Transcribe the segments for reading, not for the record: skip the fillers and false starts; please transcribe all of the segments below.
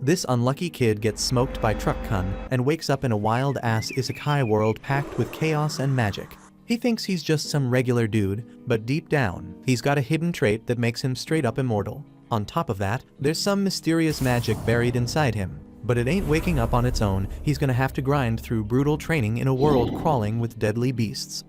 This unlucky kid gets smoked by Truck-kun and wakes up in a wild-ass isekai world packed with chaos and magic. He thinks he's just some regular dude, but deep down, he's got a hidden trait that makes him straight up immortal. On top of that, there's some mysterious magic buried inside him. But it ain't waking up on its own. He's gonna have to grind through brutal training in a world crawling with deadly beasts.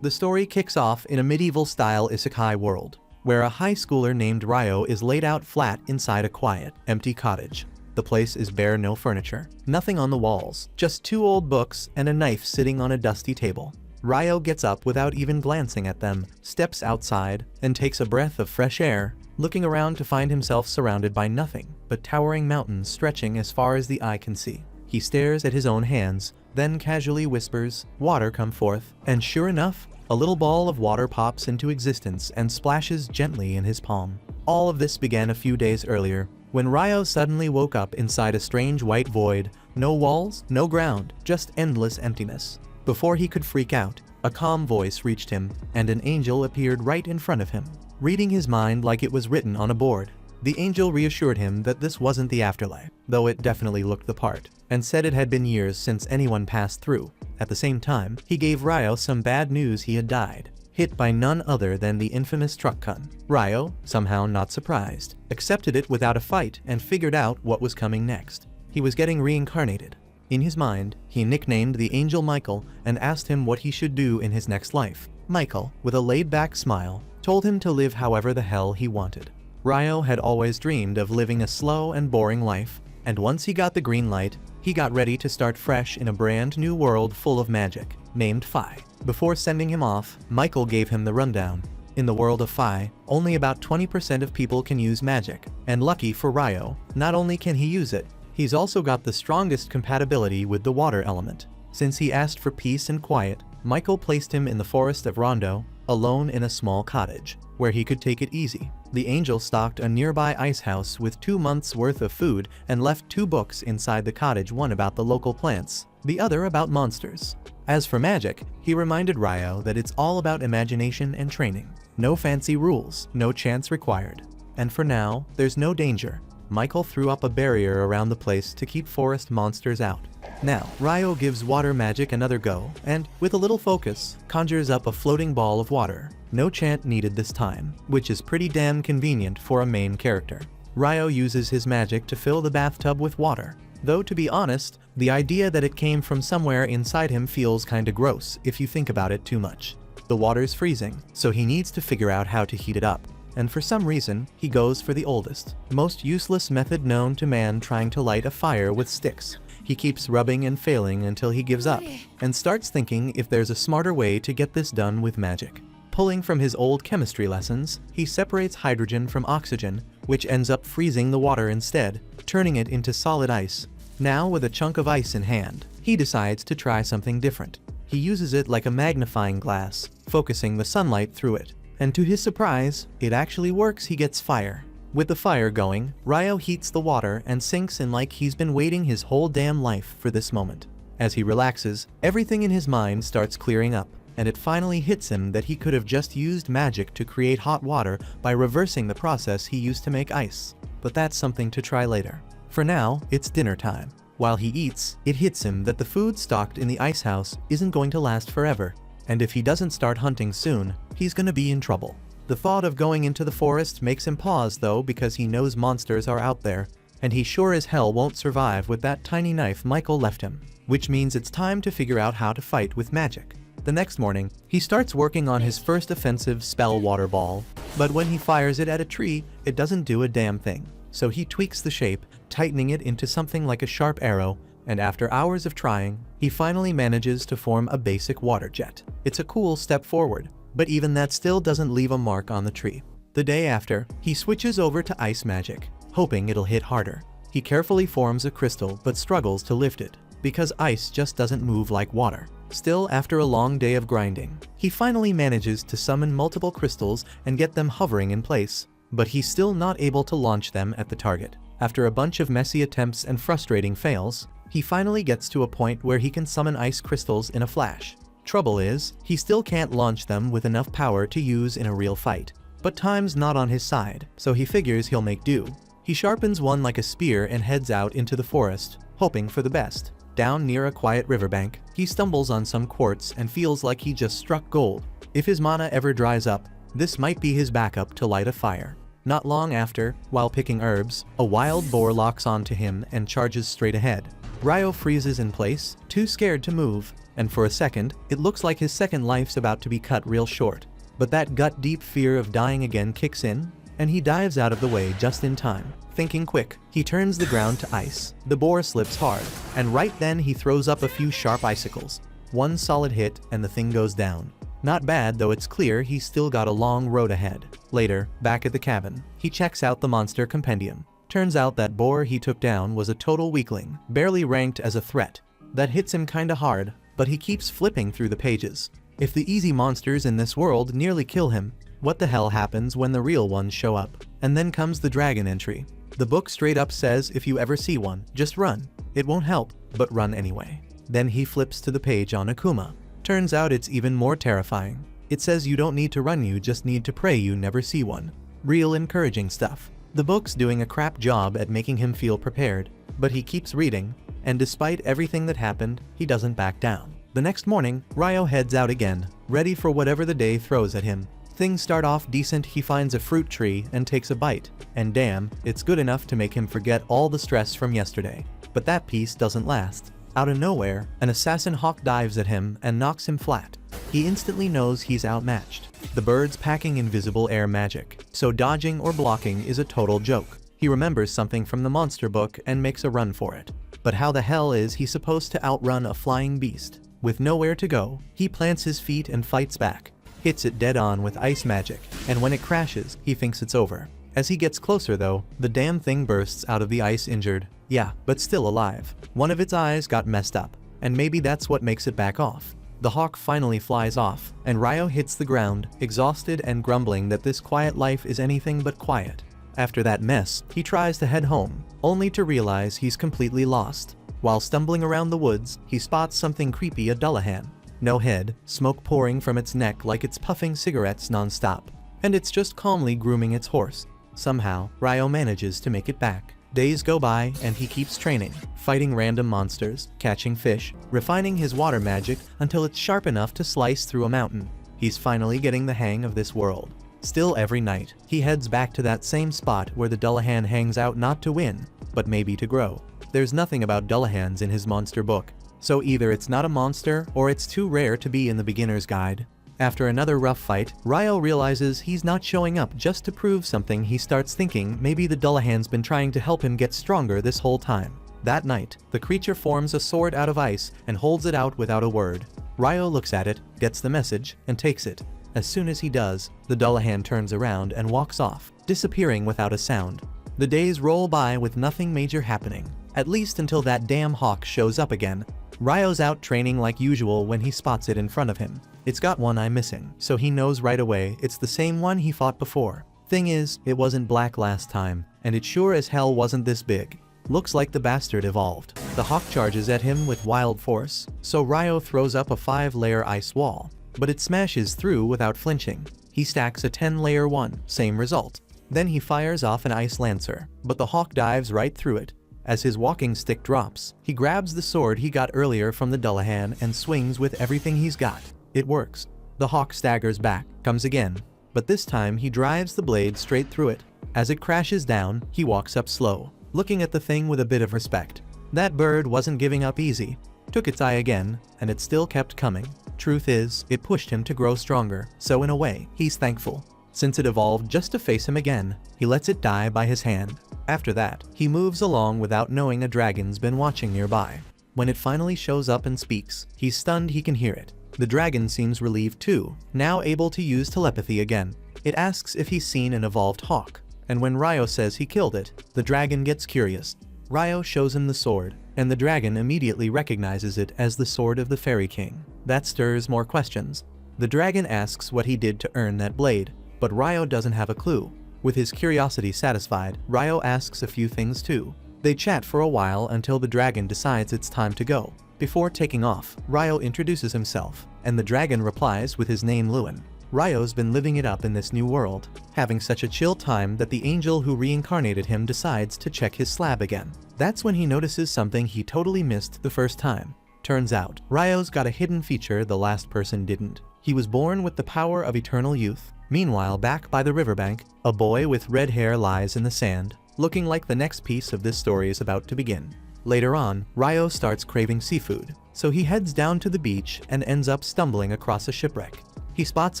The story kicks off in a medieval-style isekai world, where a high schooler named Ryo is laid out flat inside a quiet, empty cottage. The place is bare, no furniture, nothing on the walls, just 2 old books and a knife sitting on a dusty table. Ryo gets up without even glancing at them, steps outside, and takes a breath of fresh air, looking around to find himself surrounded by nothing but towering mountains stretching as far as the eye can see. He stares at his own hands, then casually whispers, "Water, come forth," and sure enough, a little ball of water pops into existence and splashes gently in his palm. All of this began a few days earlier, when Ryo suddenly woke up inside a strange white void. No walls, no ground, just endless emptiness. Before he could freak out, a calm voice reached him, and an angel appeared right in front of him, reading his mind like it was written on a board. The angel reassured him that this wasn't the afterlife, though it definitely looked the part, and said it had been years since anyone passed through. At the same time, he gave Ryo some bad news: he had died, hit by none other than the infamous Truck-kun. Ryo, somehow not surprised, accepted it without a fight and figured out what was coming next. He was getting reincarnated. In his mind, he nicknamed the angel Michael and asked him what he should do in his next life. Michael, with a laid-back smile, told him to live however the hell he wanted. Ryo had always dreamed of living a slow and boring life, and once he got the green light, he got ready to start fresh in a brand new world full of magic, named Phi. Before sending him off, Michael gave him the rundown. In the world of Phi, only about 20% of people can use magic, and lucky for Ryo, not only can he use it, he's also got the strongest compatibility with the water element. Since he asked for peace and quiet, Michael placed him in the forest of Rondo, alone in a small cottage, where he could take it easy. The angel stocked a nearby ice house with 2 months' worth of food and left 2 books inside the cottage, one about the local plants, the other about monsters. As for magic, he reminded Ryo that it's all about imagination and training. No fancy rules, no chance required. And for now, there's no danger. Michael threw up a barrier around the place to keep forest monsters out. Now, Ryo gives water magic another go, and, with a little focus, conjures up a floating ball of water. No chant needed this time, which is pretty damn convenient for a main character. Ryo uses his magic to fill the bathtub with water. Though to be honest, the idea that it came from somewhere inside him feels kinda gross if you think about it too much. The water's freezing, so he needs to figure out how to heat it up. And for some reason, he goes for the oldest, most useless method known to man, trying to light a fire with sticks. He keeps rubbing and failing until he gives up, and starts thinking if there's a smarter way to get this done with magic. Pulling from his old chemistry lessons, he separates hydrogen from oxygen, which ends up freezing the water instead, turning it into solid ice. Now, with a chunk of ice in hand, he decides to try something different. He uses it like a magnifying glass, focusing the sunlight through it. And to his surprise, it actually works. He gets fire. With the fire going, Ryo heats the water and sinks in like he's been waiting his whole damn life for this moment. As he relaxes, everything in his mind starts clearing up, and it finally hits him that he could have just used magic to create hot water by reversing the process he used to make ice. But that's something to try later. For now, it's dinner time. While he eats, it hits him that the food stocked in the ice house isn't going to last forever. And if he doesn't start hunting soon, he's gonna be in trouble. The thought of going into the forest makes him pause though, because he knows monsters are out there, and he sure as hell won't survive with that tiny knife Michael left him. Which means it's time to figure out how to fight with magic. The next morning, he starts working on his first offensive spell, water ball, but when he fires it at a tree, it doesn't do a damn thing. So he tweaks the shape, tightening it into something like a sharp arrow, and after hours of trying, he finally manages to form a basic water jet. It's a cool step forward, but even that still doesn't leave a mark on the tree. The day after, he switches over to ice magic, hoping it'll hit harder. He carefully forms a crystal but struggles to lift it, because ice just doesn't move like water. Still, after a long day of grinding, he finally manages to summon multiple crystals and get them hovering in place, but he's still not able to launch them at the target. After a bunch of messy attempts and frustrating fails, he finally gets to a point where he can summon ice crystals in a flash. Trouble is, he still can't launch them with enough power to use in a real fight. But time's not on his side, so he figures he'll make do. He sharpens one like a spear and heads out into the forest, hoping for the best. Down near a quiet riverbank, he stumbles on some quartz and feels like he just struck gold. If his mana ever dries up, this might be his backup to light a fire. Not long after, while picking herbs, a wild boar locks onto him and charges straight ahead. Ryo freezes in place, too scared to move, and for a second, it looks like his second life's about to be cut real short. But that gut-deep fear of dying again kicks in, and he dives out of the way just in time. Thinking quick, he turns the ground to ice. The boar slips hard, and right then he throws up a few sharp icicles. One solid hit and the thing goes down. Not bad, though it's clear he's still got a long road ahead. Later, back at the cabin, he checks out the monster compendium. Turns out that boar he took down was a total weakling, barely ranked as a threat. That hits him kinda hard, but he keeps flipping through the pages. If the easy monsters in this world nearly kill him, what the hell happens when the real ones show up? And then comes the dragon entry. The book straight up says if you ever see one, just run. It won't help, but run anyway. Then he flips to the page on Akuma. Turns out it's even more terrifying. It says you don't need to run, you just need to pray you never see one. Real encouraging stuff. The book's doing a crap job at making him feel prepared, but he keeps reading, and despite everything that happened, he doesn't back down. The next morning, Ryo heads out again, ready for whatever the day throws at him. Things start off decent. He finds a fruit tree and takes a bite, and damn, it's good enough to make him forget all the stress from yesterday. But that piece doesn't last. Out of nowhere, an assassin hawk dives at him and knocks him flat. He instantly knows he's outmatched. The bird's packing invisible air magic, so dodging or blocking is a total joke. He remembers something from the monster book and makes a run for it. But how the hell is he supposed to outrun a flying beast? With nowhere to go, he plants his feet and fights back. Hits it dead on with ice magic, and when it crashes, he thinks it's over. As he gets closer though, the damn thing bursts out of the ice injured. Yeah, but still alive. One of its eyes got messed up, and maybe that's what makes it back off. The hawk finally flies off, and Ryo hits the ground, exhausted and grumbling that this quiet life is anything but quiet. After that mess, he tries to head home, only to realize he's completely lost. While stumbling around the woods, he spots something creepy, a Dullahan. No head, smoke pouring from its neck like it's puffing cigarettes non-stop. And it's just calmly grooming its horse. Somehow, Ryo manages to make it back. Days go by and he keeps training, fighting random monsters, catching fish, refining his water magic until it's sharp enough to slice through a mountain. He's finally getting the hang of this world. Still every night, he heads back to that same spot where the Dullahan hangs out, not to win, but maybe to grow. There's nothing about Dullahans in his monster book, so either it's not a monster or it's too rare to be in the beginner's guide. After another rough fight, Ryo realizes he's not showing up just to prove something. He starts thinking maybe the Dullahan's been trying to help him get stronger this whole time. That night, the creature forms a sword out of ice and holds it out without a word. Ryo looks at it, gets the message, and takes it. As soon as he does, the Dullahan turns around and walks off, disappearing without a sound. The days roll by with nothing major happening, at least until that damn hawk shows up again. Ryo's out training like usual when he spots it in front of him. It's got one eye missing, so he knows right away it's the same one he fought before. Thing is, it wasn't black last time, and it sure as hell wasn't this big. Looks like the bastard evolved. The hawk charges at him with wild force, so Ryo throws up a 5-layer ice wall, but it smashes through without flinching. He stacks a 10-layer one, same result. Then he fires off an ice lancer, but the hawk dives right through it. As his walking stick drops, he grabs the sword he got earlier from the Dullahan and swings with everything he's got. It works. The hawk staggers back, comes again, but this time he drives the blade straight through it. As it crashes down, he walks up slow, looking at the thing with a bit of respect. That bird wasn't giving up easy. Took its eye again, and it still kept coming. Truth is, it pushed him to grow stronger, so in a way, he's thankful. Since it evolved just to face him again, he lets it die by his hand. After that, he moves along without knowing a dragon's been watching nearby. When it finally shows up and speaks, he's stunned he can hear it. The dragon seems relieved too, now able to use telepathy again. It asks if he's seen an evolved hawk, and when Ryo says he killed it, the dragon gets curious. Ryo shows him the sword, and the dragon immediately recognizes it as the sword of the Fairy King. That stirs more questions. The dragon asks what he did to earn that blade, but Ryo doesn't have a clue. With his curiosity satisfied, Ryo asks a few things too. They chat for a while until the dragon decides it's time to go. Before taking off, Ryo introduces himself, and the dragon replies with his name Lewin. Ryo's been living it up in this new world, having such a chill time that the angel who reincarnated him decides to check his slab again. That's when he notices something he totally missed the first time. Turns out, Ryo's got a hidden feature the last person didn't. He was born with the power of eternal youth. Meanwhile, back by the riverbank, a boy with red hair lies in the sand, looking like the next piece of this story is about to begin. Later on, Ryo starts craving seafood, so he heads down to the beach and ends up stumbling across a shipwreck. He spots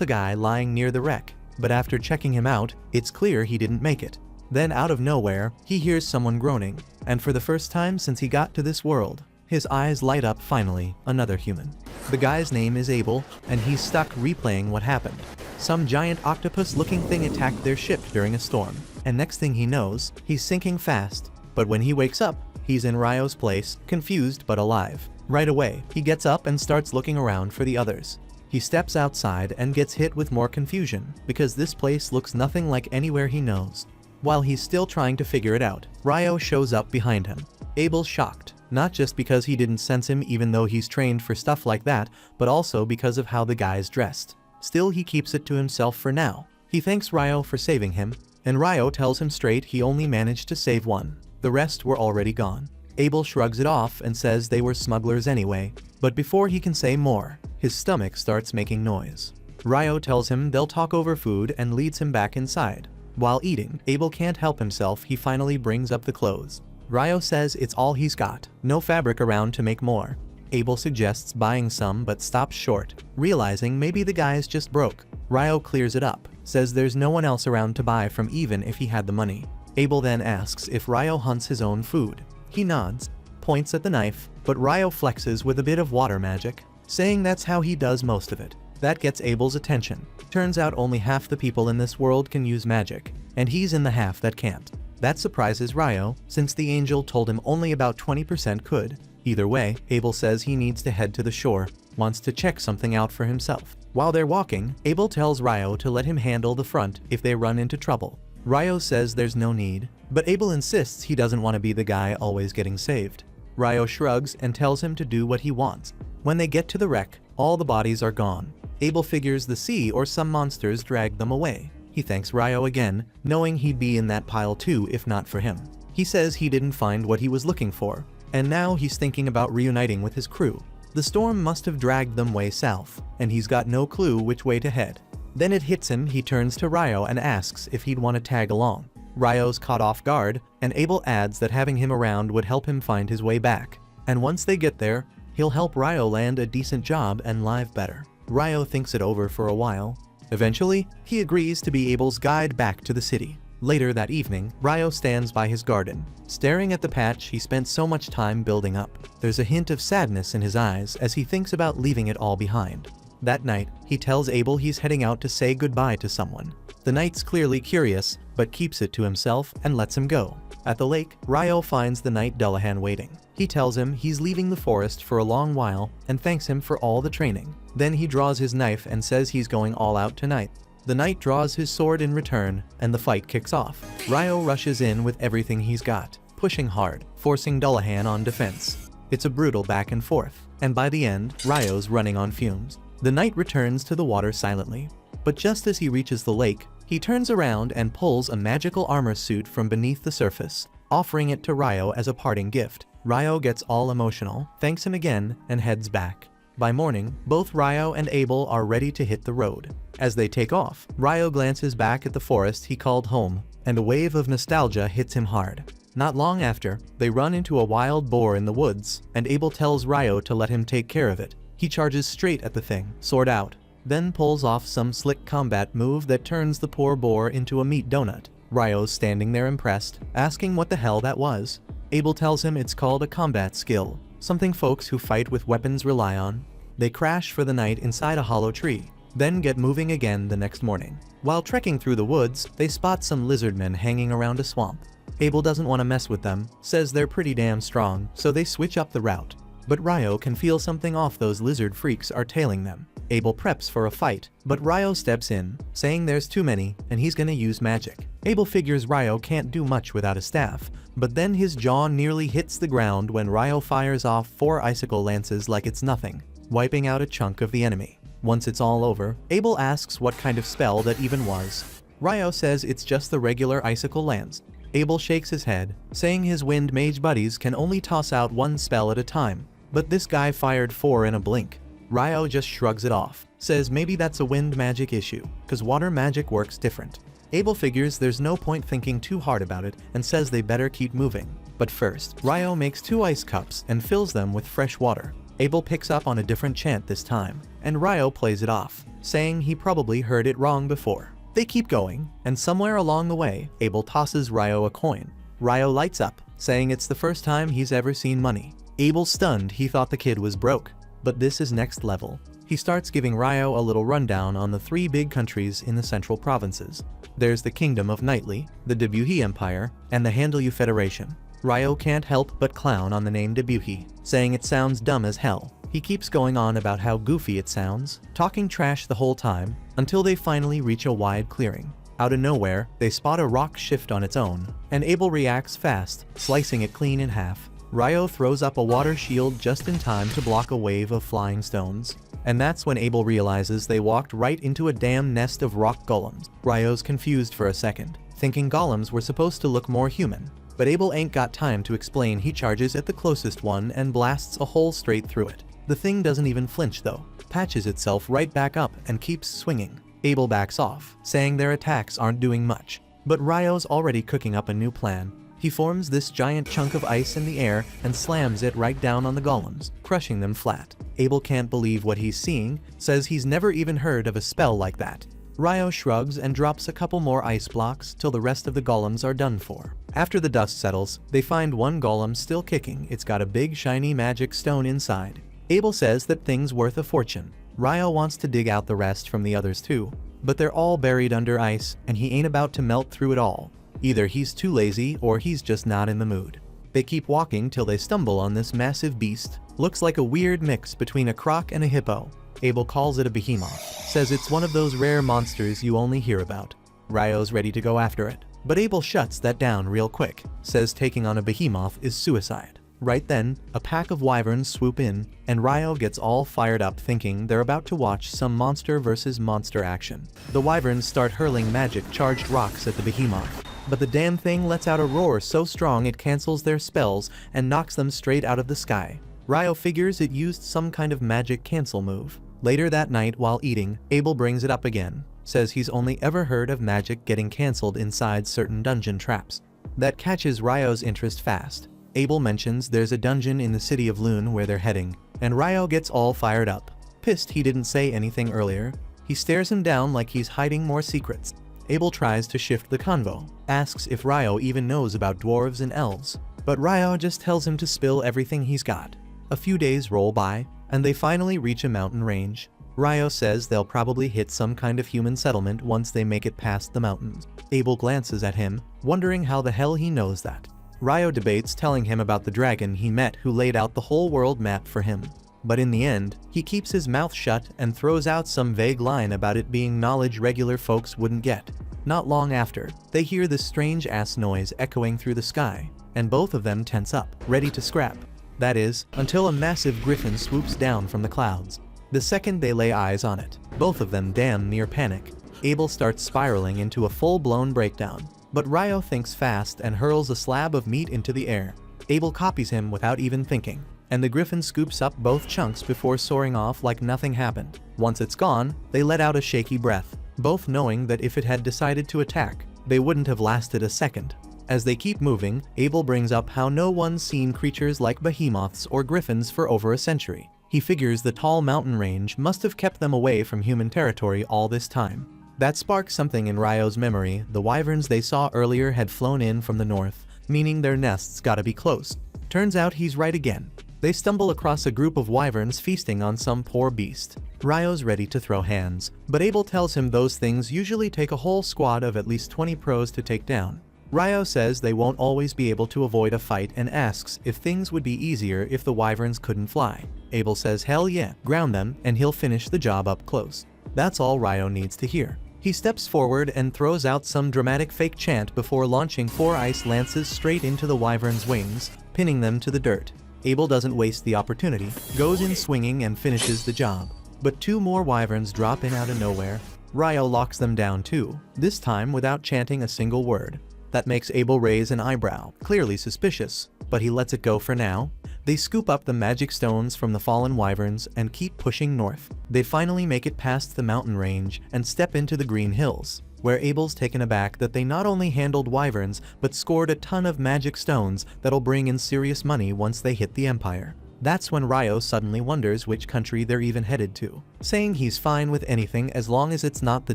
a guy lying near the wreck, but after checking him out, it's clear he didn't make it. Then out of nowhere, he hears someone groaning, and for the first time since he got to this world, his eyes light up. Finally, another human. The guy's name is Abel, and he's stuck replaying what happened. Some giant octopus-looking thing attacked their ship during a storm, and next thing he knows, he's sinking fast. But when he wakes up, he's in Ryo's place, confused but alive. Right away, he gets up and starts looking around for the others. He steps outside and gets hit with more confusion, because this place looks nothing like anywhere he knows. While he's still trying to figure it out, Ryo shows up behind him. Abel's shocked, not just because he didn't sense him even though he's trained for stuff like that, but also because of how the guy's dressed. Still, he keeps it to himself for now. He thanks Ryo for saving him, and Ryo tells him straight he only managed to save one. The rest were already gone. Abel shrugs it off and says they were smugglers anyway, but before he can say more, his stomach starts making noise. Ryo tells him they'll talk over food and leads him back inside. While eating, Abel can't help himself. He finally brings up the clothes. Ryo says it's all he's got, no fabric around to make more. Abel suggests buying some but stops short, realizing maybe the guy's just broke. Ryo clears it up, says there's no one else around to buy from even if he had the money. Abel then asks if Ryo hunts his own food. He nods, points at the knife, but Ryo flexes with a bit of water magic, saying that's how he does most of it. That gets Abel's attention. Turns out only half the people in this world can use magic, and he's in the half that can't. That surprises Ryo, since the angel told him only about 20% could. Either way, Abel says he needs to head to the shore, wants to check something out for himself. While they're walking, Abel tells Ryo to let him handle the front if they run into trouble. Ryo says there's no need, but Abel insists he doesn't want to be the guy always getting saved. Ryo shrugs and tells him to do what he wants. When they get to the wreck, all the bodies are gone. Abel figures the sea or some monsters dragged them away. He thanks Ryo again, knowing he'd be in that pile too if not for him. He says he didn't find what he was looking for, and now he's thinking about reuniting with his crew. The storm must have dragged them way south, and he's got no clue which way to head. Then it hits him. He turns to Ryo and asks if he'd want to tag along. Ryo's caught off guard, and Abel adds that having him around would help him find his way back. And once they get there, he'll help Ryo land a decent job and live better. Ryo thinks it over for a while. Eventually, he agrees to be Abel's guide back to the city. Later that evening, Ryo stands by his garden, staring at the patch he spent so much time building up. There's a hint of sadness in his eyes as he thinks about leaving it all behind. That night, he tells Abel he's heading out to say goodbye to someone. The knight's clearly curious, but keeps it to himself and lets him go. At the lake, Ryo finds the knight Dullahan waiting. He tells him he's leaving the forest for a long while and thanks him for all the training. Then he draws his knife and says he's going all out tonight. The knight draws his sword in return, and the fight kicks off. Ryo rushes in with everything he's got, pushing hard, forcing Dullahan on defense. It's a brutal back and forth, and by the end, Ryo's running on fumes. The knight returns to the water silently, but just as he reaches the lake, he turns around and pulls a magical armor suit from beneath the surface, offering it to Ryo as a parting gift. Ryo gets all emotional, thanks him again, and heads back. By morning, both Ryo and Abel are ready to hit the road. As they take off, Ryo glances back at the forest he called home, and a wave of nostalgia hits him hard. Not long after, they run into a wild boar in the woods, and Abel tells Ryo to let him take care of it. He charges straight at the thing, sword out, then pulls off some slick combat move that turns the poor boar into a meat donut. Ryo's standing there impressed, asking what the hell that was. Abel tells him it's called a combat skill, something folks who fight with weapons rely on. They crash for the night inside a hollow tree, then get moving again the next morning. While trekking through the woods, they spot some lizardmen hanging around a swamp. Abel doesn't want to mess with them, says they're pretty damn strong, so they switch up the route. But Ryo can feel something off. Those lizard freaks are tailing them. Abel preps for a fight, but Ryo steps in, saying there's too many, and he's gonna use magic. Abel figures Ryo can't do much without a staff, but then his jaw nearly hits the ground when Ryo fires off 4 icicle lances like it's nothing, wiping out a chunk of the enemy. Once it's all over, Abel asks what kind of spell that even was. Ryo says it's just the regular icicle lance. Abel shakes his head, saying his wind mage buddies can only toss out one spell at a time, but this guy fired 4 in a blink. Ryo just shrugs it off, says maybe that's a wind magic issue, cause water magic works different. Abel figures there's no point thinking too hard about it and says they better keep moving. But first, Ryo makes 2 ice cups and fills them with fresh water. Abel picks up on a different chant this time, and Ryo plays it off, saying he probably heard it wrong before. They keep going, and somewhere along the way, Abel tosses Ryo a coin. Ryo lights up, saying it's the first time he's ever seen money. Abel's stunned, he thought the kid was broke, but this is next level. He starts giving Ryo a little rundown on the 3 big countries in the central provinces. There's the Kingdom of Knightly, the Debuhi Empire, and the Handelu Federation. Ryo can't help but clown on the name Debuhi, saying it sounds dumb as hell. He keeps going on about how goofy it sounds, talking trash the whole time, until they finally reach a wide clearing. Out of nowhere, they spot a rock shift on its own, and Abel reacts fast, slicing it clean in half. Ryo throws up a water shield just in time to block a wave of flying stones. And that's when Abel realizes they walked right into a damn nest of rock golems. Ryo's confused for a second, thinking golems were supposed to look more human. But Abel ain't got time to explain. He charges at the closest one and blasts a hole straight through it. The thing doesn't even flinch though, patches itself right back up and keeps swinging. Abel backs off, saying their attacks aren't doing much. But Ryo's already cooking up a new plan. He forms this giant chunk of ice in the air and slams it right down on the golems, crushing them flat. Abel can't believe what he's seeing, says he's never even heard of a spell like that. Ryo shrugs and drops a couple more ice blocks till the rest of the golems are done for. After the dust settles, they find one golem still kicking. It's got a big shiny magic stone inside. Abel says that thing's worth a fortune. Ryo wants to dig out the rest from the others too, but they're all buried under ice and he ain't about to melt through it all. Either he's too lazy or he's just not in the mood. They keep walking till they stumble on this massive beast. Looks like a weird mix between a croc and a hippo. Abel calls it a behemoth, says it's one of those rare monsters you only hear about. Ryo's ready to go after it, but Abel shuts that down real quick, says taking on a behemoth is suicide. Right then, a pack of wyverns swoop in, and Ryo gets all fired up thinking they're about to watch some monster versus monster action. The wyverns start hurling magic-charged rocks at the behemoth, but the damn thing lets out a roar so strong it cancels their spells and knocks them straight out of the sky. Ryo figures it used some kind of magic cancel move. Later that night while eating, Abel brings it up again, says he's only ever heard of magic getting cancelled inside certain dungeon traps. That catches Ryo's interest fast. Abel mentions there's a dungeon in the city of Lune where they're heading, and Ryo gets all fired up. Pissed he didn't say anything earlier, he stares him down like he's hiding more secrets. Abel tries to shift the convo, asks if Ryo even knows about dwarves and elves, but Ryo just tells him to spill everything he's got. A few days roll by, and they finally reach a mountain range. Ryo says they'll probably hit some kind of human settlement once they make it past the mountains. Abel glances at him, wondering how the hell he knows that. Ryo debates telling him about the dragon he met who laid out the whole world map for him. But in the end, he keeps his mouth shut and throws out some vague line about it being knowledge regular folks wouldn't get. Not long after, they hear this strange ass noise echoing through the sky, and both of them tense up, ready to scrap. That is, until a massive griffin swoops down from the clouds. The second they lay eyes on it, both of them damn near panic. Abel starts spiraling into a full-blown breakdown, but Ryo thinks fast and hurls a slab of meat into the air. Abel copies him without even thinking, and the griffin scoops up both chunks before soaring off like nothing happened. Once it's gone, they let out a shaky breath, both knowing that if it had decided to attack, they wouldn't have lasted a second. As they keep moving, Abel brings up how no one's seen creatures like behemoths or griffins for over a century. He figures the tall mountain range must have kept them away from human territory all this time. That sparks something in Ryo's memory. The wyverns they saw earlier had flown in from the north, meaning their nests gotta be close. Turns out he's right again. They stumble across a group of wyverns feasting on some poor beast. Ryo's ready to throw hands, but Abel tells him those things usually take a whole squad of at least 20 pros to take down. Ryo says they won't always be able to avoid a fight and asks if things would be easier if the wyverns couldn't fly. Abel says hell yeah, ground them and he'll finish the job up close. That's all Ryo needs to hear. He steps forward and throws out some dramatic fake chant before launching 4 ice lances straight into the wyvern's wings, pinning them to the dirt. Abel doesn't waste the opportunity, goes in swinging and finishes the job. But 2 more wyverns drop in out of nowhere. Ryo locks them down too, this time without chanting a single word. That makes Abel raise an eyebrow, clearly suspicious, but he lets it go for now. They scoop up the magic stones from the fallen wyverns and keep pushing north. They finally make it past the mountain range and step into the green hills, where Abel's taken aback that they not only handled wyverns but scored a ton of magic stones that'll bring in serious money once they hit the Empire. That's when Ryo suddenly wonders which country they're even headed to, saying he's fine with anything as long as it's not the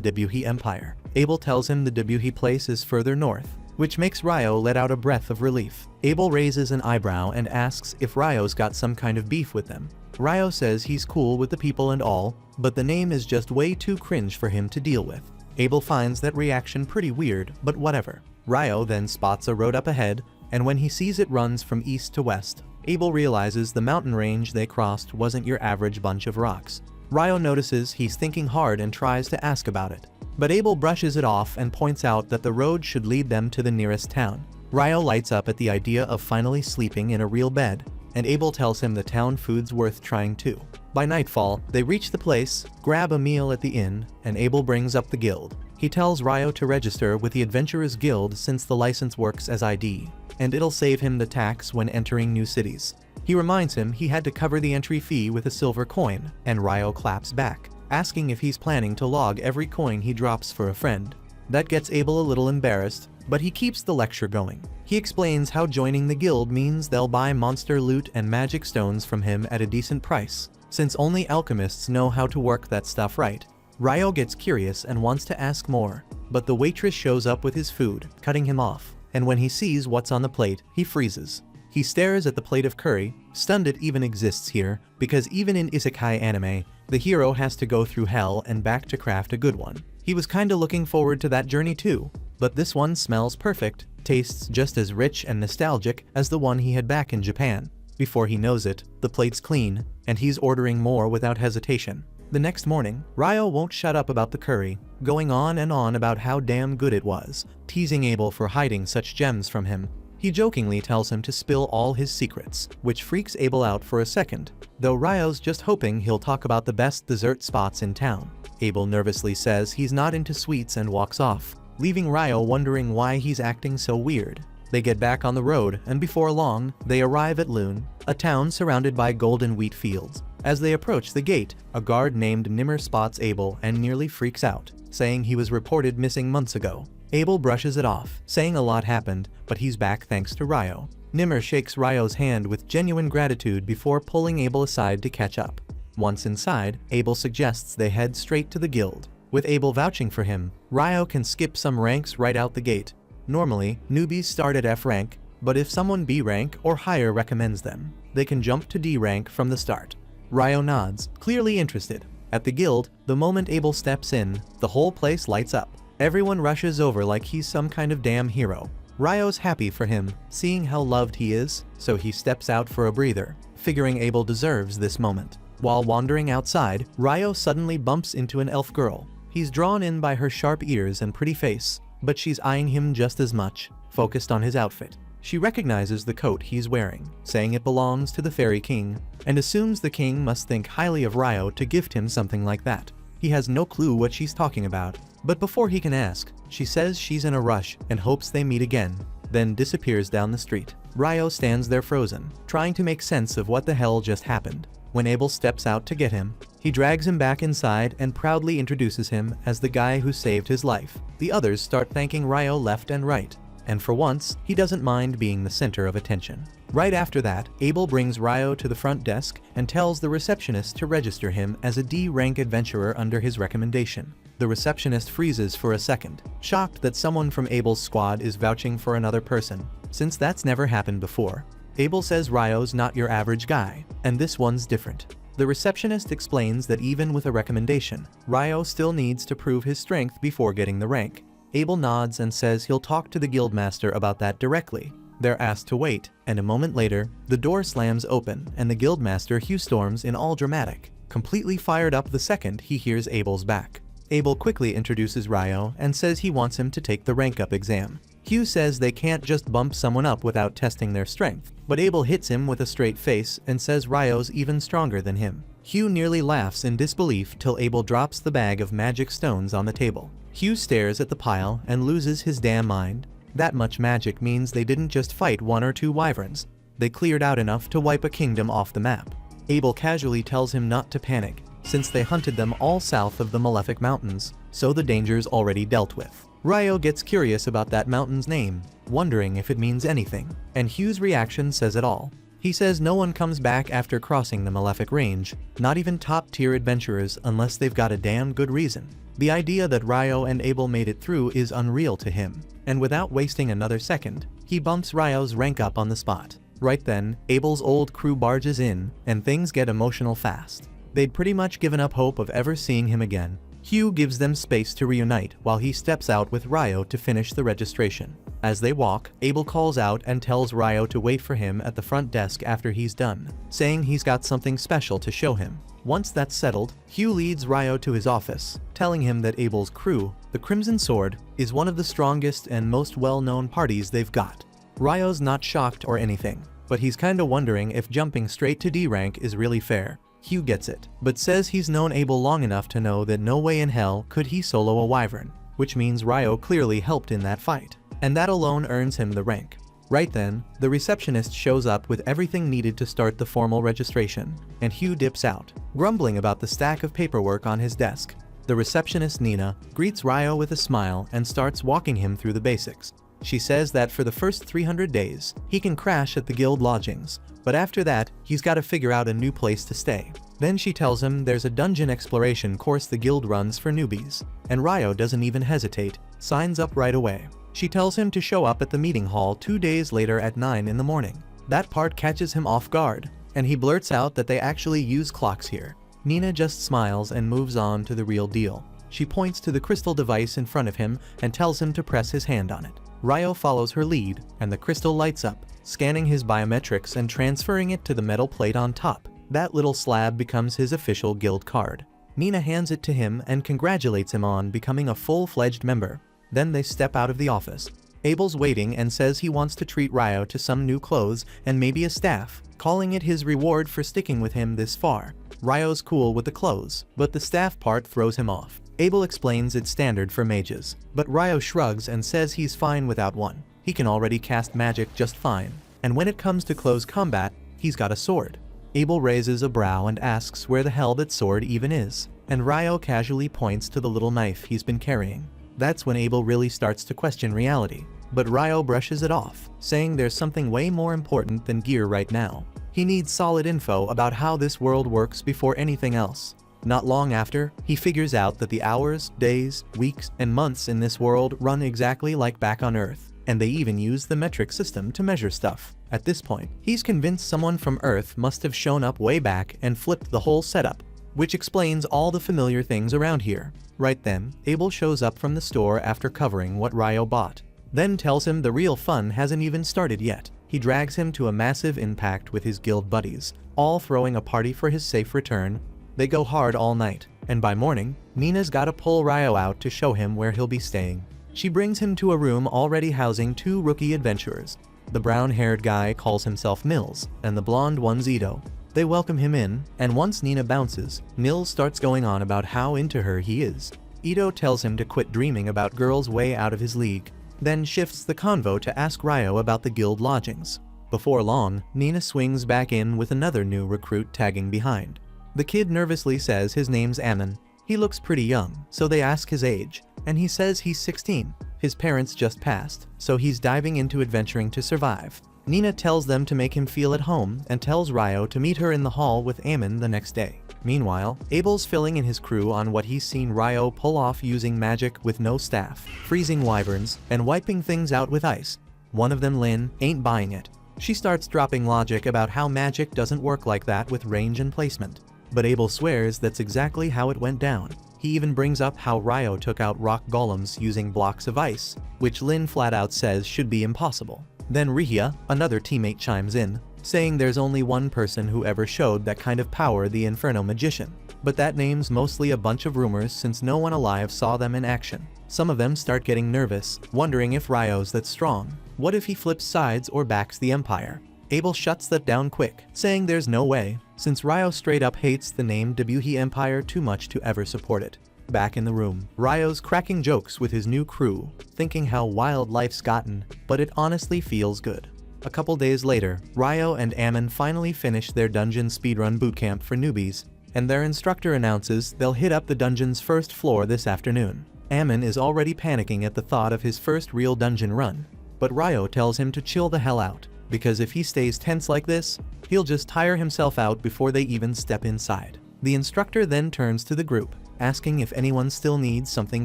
Debuhi Empire. Abel tells him the Debuhi place is further north, which makes Ryo let out a breath of relief. Abel raises an eyebrow and asks if Ryo's got some kind of beef with them. Ryo says he's cool with the people and all, but the name is just way too cringe for him to deal with. Abel finds that reaction pretty weird, but whatever. Ryo then spots a road up ahead, and when he sees it runs from east to west, Abel realizes the mountain range they crossed wasn't your average bunch of rocks. Ryo notices he's thinking hard and tries to ask about it, but Abel brushes it off and points out that the road should lead them to the nearest town. Ryo lights up at the idea of finally sleeping in a real bed, and Abel tells him the town food's worth trying too. By nightfall, they reach the place, grab a meal at the inn, and Abel brings up the guild. He tells Ryo to register with the Adventurers Guild since the license works as ID, and it'll save him the tax when entering new cities. He reminds him he had to cover the entry fee with a silver coin, and Ryo claps back, asking if he's planning to log every coin he drops for a friend. That gets Abel a little embarrassed, but he keeps the lecture going. He explains how joining the guild means they'll buy monster loot and magic stones from him at a decent price, since only alchemists know how to work that stuff right. Ryo gets curious and wants to ask more, but the waitress shows up with his food, cutting him off, and when he sees what's on the plate, he freezes. He stares at the plate of curry, stunned it even exists here, because even in isekai anime, the hero has to go through hell and back to craft a good one. He was kinda looking forward to that journey too, but this one smells perfect, tastes just as rich and nostalgic as the one he had back in Japan. Before he knows it, the plate's clean, and he's ordering more without hesitation. The next morning, Ryo won't shut up about the curry, going on and on about how damn good it was, teasing Abel for hiding such gems from him. He jokingly tells him to spill all his secrets, which freaks Abel out for a second, though Ryo's just hoping he'll talk about the best dessert spots in town. Abel nervously says he's not into sweets and walks off, leaving Ryo wondering why he's acting so weird. They get back on the road, and before long, they arrive at Lune, a town surrounded by golden wheat fields. As they approach the gate, a guard named Nimmer spots Abel and nearly freaks out, saying he was reported missing months ago. Abel brushes it off, saying a lot happened, but he's back thanks to Ryo. Nimmer shakes Ryo's hand with genuine gratitude before pulling Abel aside to catch up. Once inside, Abel suggests they head straight to the guild. With Abel vouching for him, Ryo can skip some ranks right out the gate. Normally, newbies start at F rank, but if someone B rank or higher recommends them, they can jump to D rank from the start. Ryo nods, clearly interested. At the guild, the moment Abel steps in, the whole place lights up. Everyone rushes over like he's some kind of damn hero. Ryo's happy for him, seeing how loved he is, so he steps out for a breather, figuring Abel deserves this moment. While wandering outside, Ryo suddenly bumps into an elf girl. He's drawn in by her sharp ears and pretty face, but she's eyeing him just as much, focused on his outfit. She recognizes the coat he's wearing, saying it belongs to the Fairy King, and assumes the king must think highly of Ryo to gift him something like that. He has no clue what she's talking about, but before he can ask, she says she's in a rush and hopes they meet again, then disappears down the street. Ryo stands there frozen, trying to make sense of what the hell just happened. When Abel steps out to get him, he drags him back inside and proudly introduces him as the guy who saved his life. The others start thanking Ryo left and right, and for once, he doesn't mind being the center of attention. Right after that, Abel brings Ryo to the front desk and tells the receptionist to register him as a D-rank adventurer under his recommendation. The receptionist freezes for a second, shocked that someone from Abel's squad is vouching for another person, since that's never happened before. Abel says Ryo's not your average guy, and this one's different. The receptionist explains that even with a recommendation, Ryo still needs to prove his strength before getting the rank. Abel nods and says he'll talk to the guildmaster about that directly. They're asked to wait, and a moment later, the door slams open and the guildmaster Hugh storms in all dramatic, completely fired up the second he hears Abel's back. Abel quickly introduces Ryo and says he wants him to take the rank-up exam. Hugh says they can't just bump someone up without testing their strength, but Abel hits him with a straight face and says Ryo's even stronger than him. Hugh nearly laughs in disbelief till Abel drops the bag of magic stones on the table. Hugh stares at the pile and loses his damn mind. That much magic means they didn't just fight 1 or 2 wyverns. They cleared out enough to wipe a kingdom off the map. Abel casually tells him not to panic, since they hunted them all south of the Malefic Mountains, so the danger's already dealt with. Ryo gets curious about that mountain's name, wondering if it means anything, and Hugh's reaction says it all. He says no one comes back after crossing the Malefic Range, not even top-tier adventurers unless they've got a damn good reason. The idea that Ryo and Abel made it through is unreal to him, and without wasting another second, he bumps Ryo's rank up on the spot. Right then, Abel's old crew barges in, and things get emotional fast. They'd pretty much given up hope of ever seeing him again. Hugh gives them space to reunite while he steps out with Ryo to finish the registration. As they walk, Abel calls out and tells Ryo to wait for him at the front desk after he's done, saying he's got something special to show him. Once that's settled, Hugh leads Ryo to his office, telling him that Abel's crew, the Crimson Sword, is one of the strongest and most well-known parties they've got. Ryo's not shocked or anything, but he's kinda wondering if jumping straight to D rank is really fair. Hugh gets it, but says he's known Abel long enough to know that no way in hell could he solo a wyvern, which means Ryo clearly helped in that fight, and that alone earns him the rank. Right then, the receptionist shows up with everything needed to start the formal registration, and Hugh dips out, grumbling about the stack of paperwork on his desk. The receptionist Nina greets Ryo with a smile and starts walking him through the basics. She says that for the first 300 days, he can crash at the guild lodgings, but after that, he's gotta figure out a new place to stay. Then she tells him there's a dungeon exploration course the guild runs for newbies, and Ryo doesn't even hesitate, signs up right away. She tells him to show up at the meeting hall 2 days later at 9 in the morning. That part catches him off guard, and he blurts out that they actually use clocks here. Nina just smiles and moves on to the real deal. She points to the crystal device in front of him and tells him to press his hand on it. Ryo follows her lead, and the crystal lights up, scanning his biometrics and transferring it to the metal plate on top. That little slab becomes his official guild card. Nina hands it to him and congratulates him on becoming a full-fledged member. Then they step out of the office. Abel's waiting and says he wants to treat Ryo to some new clothes and maybe a staff, calling it his reward for sticking with him this far. Ryo's cool with the clothes, but the staff part throws him off. Abel explains it's standard for mages, but Ryo shrugs and says he's fine without one. He can already cast magic just fine, and when it comes to close combat, he's got a sword. Abel raises a brow and asks where the hell that sword even is, and Ryo casually points to the little knife he's been carrying. That's when Abel really starts to question reality, but Ryo brushes it off, saying there's something way more important than gear right now. He needs solid info about how this world works before anything else. Not long after, he figures out that the hours, days, weeks, and months in this world run exactly like back on Earth, and they even use the metric system to measure stuff. At this point, he's convinced someone from Earth must have shown up way back and flipped the whole setup, which explains all the familiar things around here. Right then, Abel shows up from the store after covering what Ryo bought, then tells him the real fun hasn't even started yet. He drags him to a massive impact with his guild buddies, all throwing a party for his safe return. They go hard all night, and by morning, Nina's gotta pull Ryo out to show him where he'll be staying. She brings him to a room already housing 2 rookie adventurers. The brown-haired guy calls himself Mills, and the blonde one's Ito. They welcome him in, and once Nina bounces, Mills starts going on about how into her he is. Ito tells him to quit dreaming about girls way out of his league, then shifts the convo to ask Ryo about the guild lodgings. Before long, Nina swings back in with another new recruit tagging behind. The kid nervously says his name's Ammon. He looks pretty young, so they ask his age, and he says he's 16. His parents just passed, so he's diving into adventuring to survive. Nina tells them to make him feel at home and tells Ryo to meet her in the hall with Ammon the next day. Meanwhile, Abel's filling in his crew on what he's seen Ryo pull off using magic with no staff, freezing wyverns, and wiping things out with ice. One of them, Lynn, ain't buying it. She starts dropping logic about how magic doesn't work like that with range and placement. But Abel swears that's exactly how it went down. He even brings up how Ryo took out rock golems using blocks of ice, which Lynn flat out says should be impossible. Then Rihia, another teammate, chimes in, saying there's only one person who ever showed that kind of power, the Inferno Magician. But that name's mostly a bunch of rumors since no one alive saw them in action. Some of them start getting nervous, wondering if Ryo's that strong. What if he flips sides or backs the Empire? Abel shuts that down quick, saying there's no way, since Ryo straight up hates the name Debuhi Empire too much to ever support it. Back in the room, Ryo's cracking jokes with his new crew, thinking how wild life's gotten, but it honestly feels good. A couple days later, Ryo and Ammon finally finish their dungeon speedrun bootcamp for newbies, and their instructor announces they'll hit up the dungeon's first floor this afternoon. Ammon is already panicking at the thought of his first real dungeon run, but Ryo tells him to chill the hell out, because if he stays tense like this, he'll just tire himself out before they even step inside. The instructor then turns to the group, asking if anyone still needs something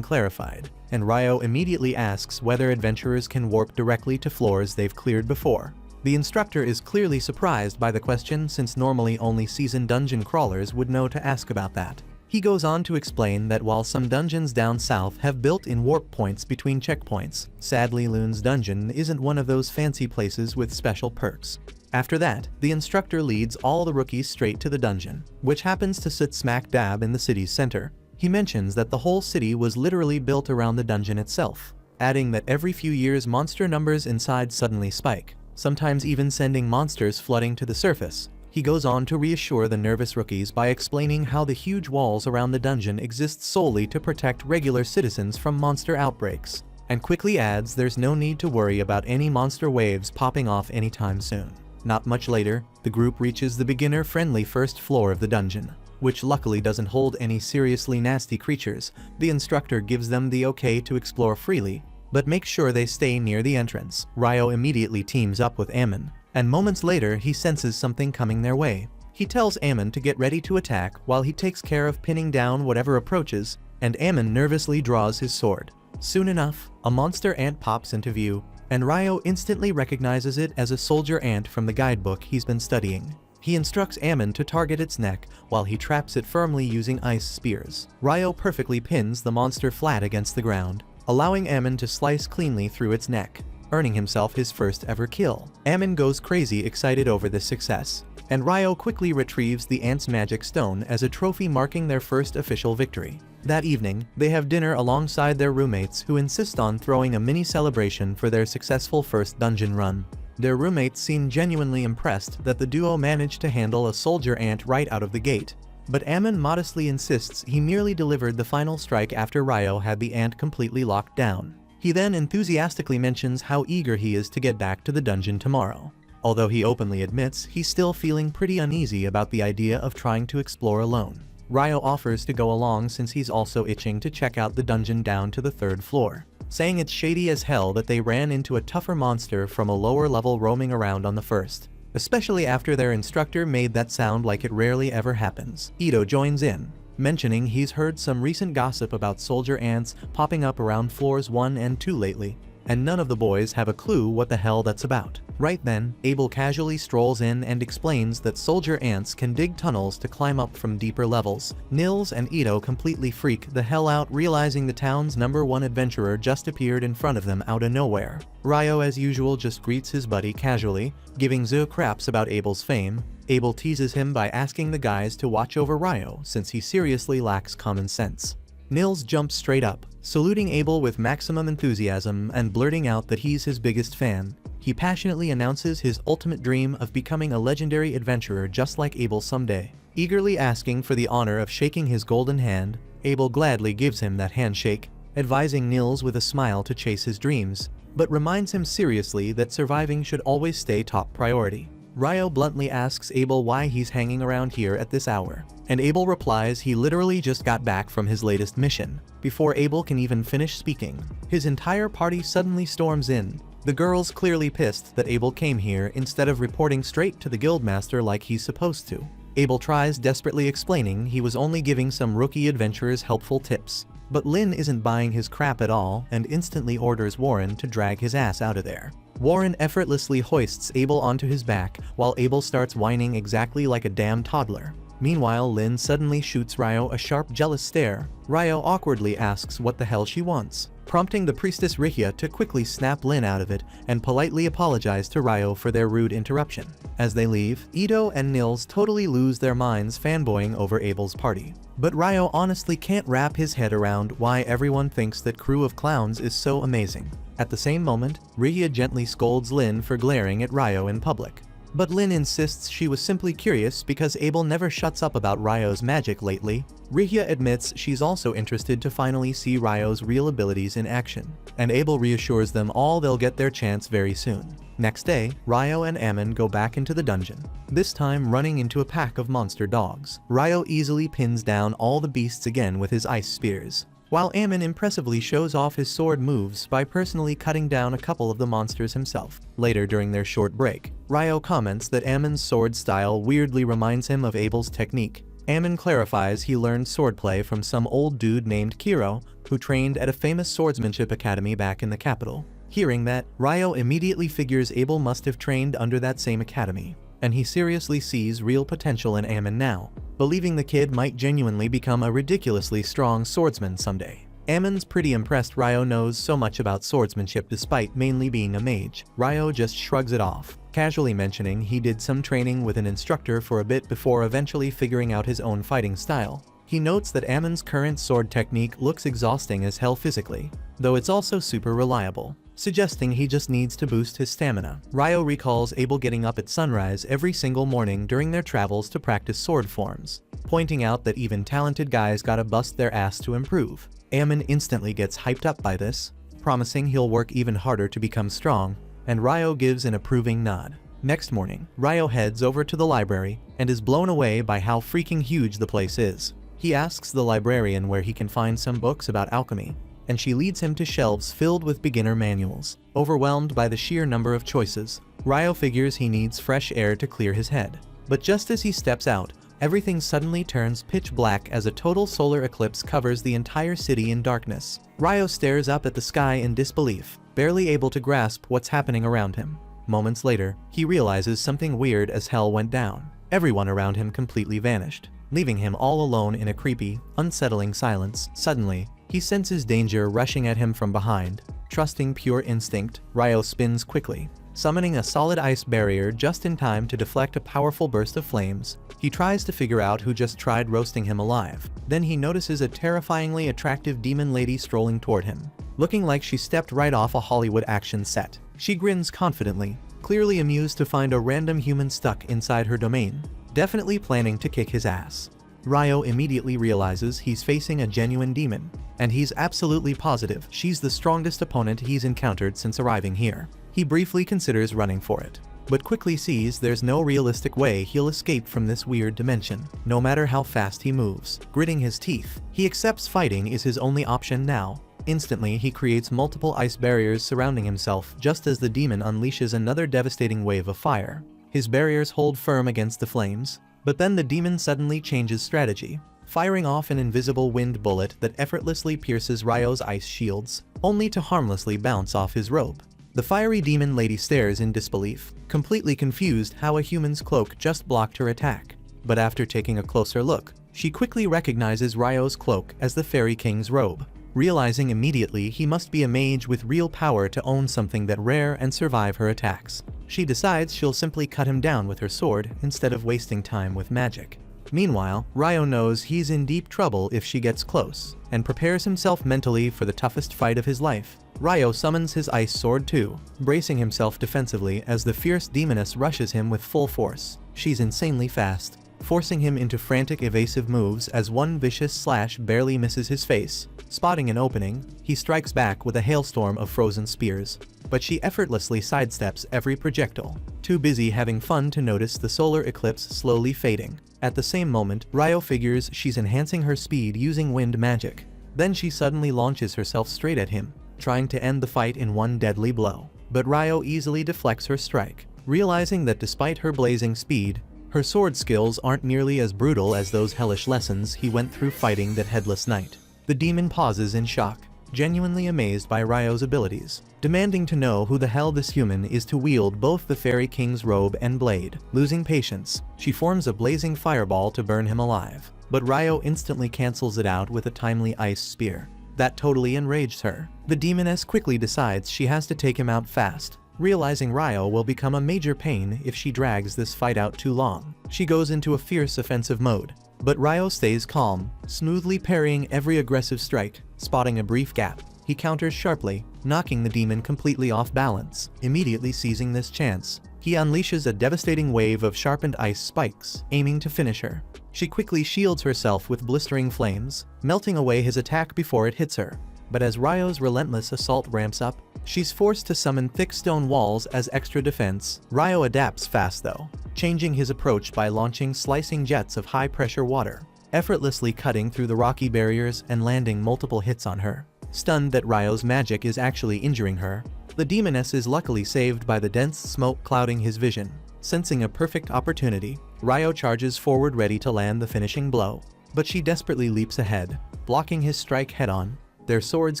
clarified, and Ryo immediately asks whether adventurers can warp directly to floors they've cleared before. The instructor is clearly surprised by the question, since normally only seasoned dungeon crawlers would know to ask about that. He goes on to explain that while some dungeons down south have built-in warp points between checkpoints, sadly Loon's dungeon isn't one of those fancy places with special perks. After that, the instructor leads all the rookies straight to the dungeon, which happens to sit smack dab in the city's center. He mentions that the whole city was literally built around the dungeon itself, adding that every few years monster numbers inside suddenly spike, sometimes even sending monsters flooding to the surface. He goes on to reassure the nervous rookies by explaining how the huge walls around the dungeon exist solely to protect regular citizens from monster outbreaks, and quickly adds there's no need to worry about any monster waves popping off anytime soon. Not much later, the group reaches the beginner-friendly first floor of the dungeon, which luckily doesn't hold any seriously nasty creatures. The instructor gives them the okay to explore freely, but make sure they stay near the entrance. Ryo immediately teams up with Ammon, and moments later he senses something coming their way. He tells Ammon to get ready to attack while he takes care of pinning down whatever approaches, and Ammon nervously draws his sword. Soon enough, a monster ant pops into view, and Ryo instantly recognizes it as a soldier ant from the guidebook he's been studying. He instructs Ammon to target its neck while he traps it firmly using ice spears. Ryo perfectly pins the monster flat against the ground, allowing Ammon to slice cleanly through its neck, earning himself his first ever kill. Ammon goes crazy excited over this success, and Ryo quickly retrieves the ant's magic stone as a trophy marking their first official victory. That evening, they have dinner alongside their roommates who insist on throwing a mini celebration for their successful first dungeon run. Their roommates seem genuinely impressed that the duo managed to handle a soldier ant right out of the gate, but Ammon modestly insists he merely delivered the final strike after Ryo had the ant completely locked down. He then enthusiastically mentions how eager he is to get back to the dungeon tomorrow, although he openly admits he's still feeling pretty uneasy about the idea of trying to explore alone. Ryo offers to go along since he's also itching to check out the dungeon down to the third floor, saying it's shady as hell that they ran into a tougher monster from a lower level roaming around on the first, especially after their instructor made that sound like it rarely ever happens. Ito joins in, mentioning he's heard some recent gossip about soldier ants popping up around floors 1 and 2 lately, and none of the boys have a clue what the hell that's about. Right then, Abel casually strolls in and explains that soldier ants can dig tunnels to climb up from deeper levels. Nils and Ito completely freak the hell out, realizing the town's #1 adventurer just appeared in front of them out of nowhere. Ryo as usual just greets his buddy casually, giving zero craps about Abel's fame. Abel teases him by asking the guys to watch over Ryo since he seriously lacks common sense. Nils jumps straight up, saluting Abel with maximum enthusiasm and blurting out that he's his biggest fan. He passionately announces his ultimate dream of becoming a legendary adventurer just like Abel someday. Eagerly asking for the honor of shaking his golden hand, Abel gladly gives him that handshake, advising Nils with a smile to chase his dreams, but reminds him seriously that surviving should always stay top priority. Ryo bluntly asks Abel why he's hanging around here at this hour, and Abel replies he literally just got back from his latest mission. Before Abel can even finish speaking, his entire party suddenly storms in, the girls clearly pissed that Abel came here instead of reporting straight to the guildmaster like he's supposed to. Abel tries desperately explaining he was only giving some rookie adventurers helpful tips, but Lynn isn't buying his crap at all and instantly orders Warren to drag his ass out of there. Warren effortlessly hoists Abel onto his back while Abel starts whining exactly like a damn toddler. Meanwhile, Lin suddenly shoots Ryo a sharp, jealous stare. Ryo awkwardly asks what the hell she wants, prompting the priestess Rihia to quickly snap Lin out of it and politely apologize to Ryo for their rude interruption. As they leave, Ito and Nils totally lose their minds fanboying over Abel's party. But Ryo honestly can't wrap his head around why everyone thinks that crew of clowns is so amazing. At the same moment, Rihia gently scolds Lin for glaring at Ryo in public. But Lin insists she was simply curious because Abel never shuts up about Ryo's magic lately. Rihia admits she's also interested to finally see Ryo's real abilities in action, and Abel reassures them all they'll get their chance very soon. Next day, Ryo and Ammon go back into the dungeon, this time running into a pack of monster dogs. Ryo easily pins down all the beasts again with his ice spears, while Ammon impressively shows off his sword moves by personally cutting down a couple of the monsters himself. Later during their short break, Ryo comments that Ammon's sword style weirdly reminds him of Abel's technique. Ammon clarifies he learned swordplay from some old dude named Kiro, who trained at a famous swordsmanship academy back in the capital. Hearing that, Ryo immediately figures Abel must have trained under that same academy, and he seriously sees real potential in Ammon now, believing the kid might genuinely become a ridiculously strong swordsman someday. Ammon's pretty impressed Ryo knows so much about swordsmanship despite mainly being a mage. Ryo just shrugs it off, casually mentioning he did some training with an instructor for a bit before eventually figuring out his own fighting style. He notes that Ammon's current sword technique looks exhausting as hell physically, though it's also super reliable, suggesting he just needs to boost his stamina. Ryo recalls Abel getting up at sunrise every single morning during their travels to practice sword forms, pointing out that even talented guys gotta bust their ass to improve. Ammon instantly gets hyped up by this, promising he'll work even harder to become strong, and Ryo gives an approving nod. Next morning, Ryo heads over to the library and is blown away by how freaking huge the place is. He asks the librarian where he can find some books about alchemy, and she leads him to shelves filled with beginner manuals. Overwhelmed by the sheer number of choices, Ryo figures he needs fresh air to clear his head. But just as he steps out, everything suddenly turns pitch black as a total solar eclipse covers the entire city in darkness. Ryo stares up at the sky in disbelief, barely able to grasp what's happening around him. Moments later, he realizes something weird as hell went down. Everyone around him completely vanished, leaving him all alone in a creepy, unsettling silence. Suddenly, he senses danger rushing at him from behind. Trusting pure instinct, Ryo spins quickly, summoning a solid ice barrier just in time to deflect a powerful burst of flames. He tries to figure out who just tried roasting him alive. Then he notices a terrifyingly attractive demon lady strolling toward him, looking like she stepped right off a Hollywood action set. She grins confidently, clearly amused to find a random human stuck inside her domain, definitely planning to kick his ass. Ryo immediately realizes he's facing a genuine demon, and he's absolutely positive she's the strongest opponent he's encountered since arriving here. He briefly considers running for it, but quickly sees there's no realistic way he'll escape from this weird dimension, no matter how fast he moves. Gritting his teeth, he accepts fighting is his only option now. Instantly, he creates multiple ice barriers surrounding himself just as the demon unleashes another devastating wave of fire. His barriers hold firm against the flames, but then the demon suddenly changes strategy, firing off an invisible wind bullet that effortlessly pierces Ryo's ice shields, only to harmlessly bounce off his robe. The fiery demon lady stares in disbelief, completely confused how a human's cloak just blocked her attack. But after taking a closer look, she quickly recognizes Ryo's cloak as the Fairy King's robe, realizing immediately he must be a mage with real power to own something that rare and survive her attacks. She decides she'll simply cut him down with her sword instead of wasting time with magic. Meanwhile, Ryo knows he's in deep trouble if she gets close, and prepares himself mentally for the toughest fight of his life. Ryo summons his ice sword too, bracing himself defensively as the fierce demoness rushes him with full force. She's insanely fast, forcing him into frantic evasive moves as one vicious slash barely misses his face. Spotting an opening, he strikes back with a hailstorm of frozen spears, but she effortlessly sidesteps every projectile, too busy having fun to notice the solar eclipse slowly fading. At the same moment, Ryo figures she's enhancing her speed using wind magic. Then she suddenly launches herself straight at him, trying to end the fight in one deadly blow. But Ryo easily deflects her strike, realizing that despite her blazing speed, her sword skills aren't nearly as brutal as those hellish lessons he went through fighting that headless knight. The demon pauses in shock, genuinely amazed by Ryo's abilities, demanding to know who the hell this human is to wield both the Fairy King's robe and blade. Losing patience, she forms a blazing fireball to burn him alive, but Ryo instantly cancels it out with a timely ice spear. That totally enraged her. The demoness quickly decides she has to take him out fast, realizing Ryo will become a major pain if she drags this fight out too long. She goes into a fierce offensive mode, but Ryo stays calm, smoothly parrying every aggressive strike. Spotting a brief gap, he counters sharply, knocking the demon completely off balance. Immediately seizing this chance, he unleashes a devastating wave of sharpened ice spikes, aiming to finish her. She quickly shields herself with blistering flames, melting away his attack before it hits her. But as Ryo's relentless assault ramps up, she's forced to summon thick stone walls as extra defense. Ryo adapts fast though, changing his approach by launching slicing jets of high-pressure water, effortlessly cutting through the rocky barriers and landing multiple hits on her. Stunned that Ryo's magic is actually injuring her, the demoness is luckily saved by the dense smoke clouding his vision. Sensing a perfect opportunity, Ryo charges forward ready to land the finishing blow, but she desperately leaps ahead, blocking his strike head-on. Their swords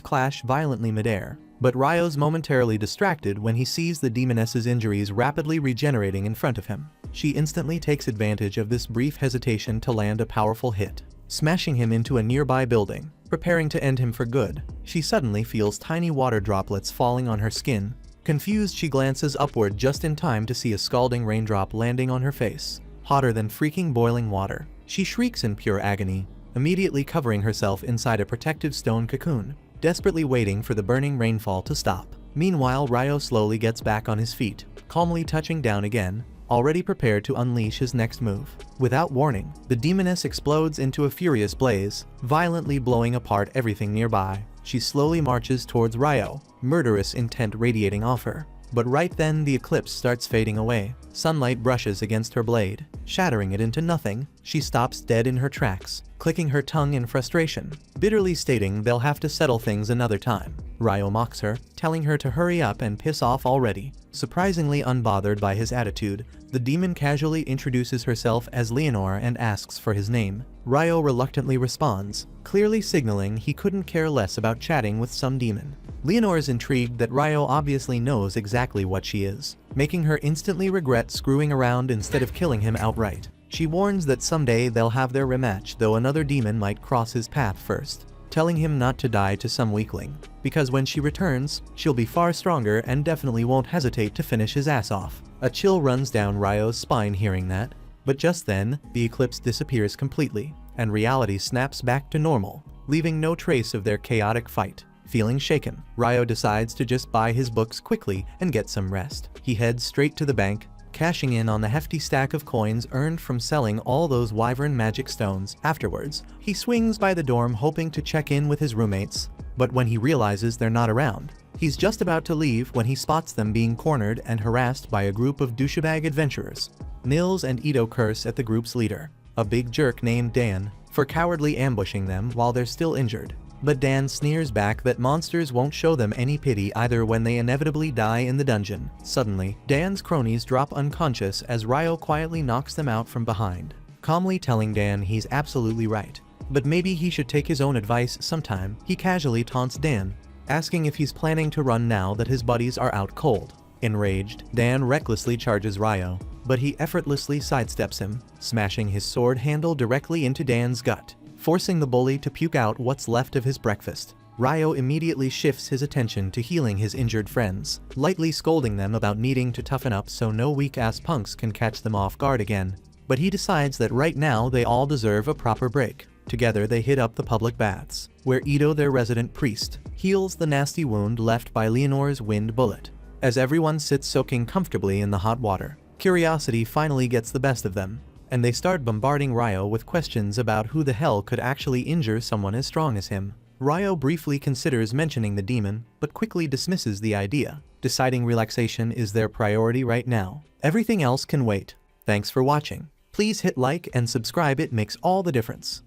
clash violently midair, but Ryo's momentarily distracted when he sees the demoness's injuries rapidly regenerating in front of him. She instantly takes advantage of this brief hesitation to land a powerful hit, smashing him into a nearby building. Preparing to end him for good, she suddenly feels tiny water droplets falling on her skin. Confused, she glances upward just in time to see a scalding raindrop landing on her face, hotter than freaking boiling water. She shrieks in pure agony, immediately covering herself inside a protective stone cocoon, desperately waiting for the burning rainfall to stop. Meanwhile, Ryo slowly gets back on his feet, calmly touching down again, already prepared to unleash his next move. Without warning, the demoness explodes into a furious blaze, violently blowing apart everything nearby. She slowly marches towards Ryo, murderous intent radiating off her. But right then the eclipse starts fading away. Sunlight brushes against her blade, shattering it into nothing. She stops dead in her tracks, clicking her tongue in frustration, bitterly stating they'll have to settle things another time. Ryo mocks her, telling her to hurry up and piss off already. Surprisingly unbothered by his attitude, the demon casually introduces herself as Leonore and asks for his name. Ryo reluctantly responds, clearly signaling he couldn't care less about chatting with some demon. Leonore is intrigued that Ryo obviously knows exactly what she is, making her instantly regret screwing around instead of killing him outright. She warns that someday they'll have their rematch, though another demon might cross his path first, telling him not to die to some weakling, because when she returns, she'll be far stronger and definitely won't hesitate to finish his ass off. A chill runs down Ryo's spine hearing that, but just then, the eclipse disappears completely, and reality snaps back to normal, leaving no trace of their chaotic fight. Feeling shaken, Ryo decides to just buy his books quickly and get some rest. He heads straight to the bank, cashing in on the hefty stack of coins earned from selling all those wyvern magic stones. Afterwards, he swings by the dorm hoping to check in with his roommates, but when he realizes they're not around, he's just about to leave when he spots them being cornered and harassed by a group of douchebag adventurers. Nils and Ito curse at the group's leader, a big jerk named Dan, for cowardly ambushing them while they're still injured. But Dan sneers back that monsters won't show them any pity either when they inevitably die in the dungeon. Suddenly, Dan's cronies drop unconscious as Ryo quietly knocks them out from behind, calmly telling Dan he's absolutely right, but maybe he should take his own advice sometime. He casually taunts Dan, asking if he's planning to run now that his buddies are out cold. Enraged, Dan recklessly charges Ryo, but he effortlessly sidesteps him, smashing his sword handle directly into Dan's gut, forcing the bully to puke out what's left of his breakfast. Ryo immediately shifts his attention to healing his injured friends, lightly scolding them about needing to toughen up so no weak-ass punks can catch them off guard again. But he decides that right now they all deserve a proper break. Together they hit up the public baths, where Ito, their resident priest, heals the nasty wound left by Leonore's wind bullet. As everyone sits soaking comfortably in the hot water, curiosity finally gets the best of them, and they start bombarding Ryo with questions about who the hell could actually injure someone as strong as him. Ryo briefly considers mentioning the demon, but quickly dismisses the idea, deciding relaxation is their priority right now. Everything else can wait. Thanks for watching. Please hit like and subscribe, it makes all the difference.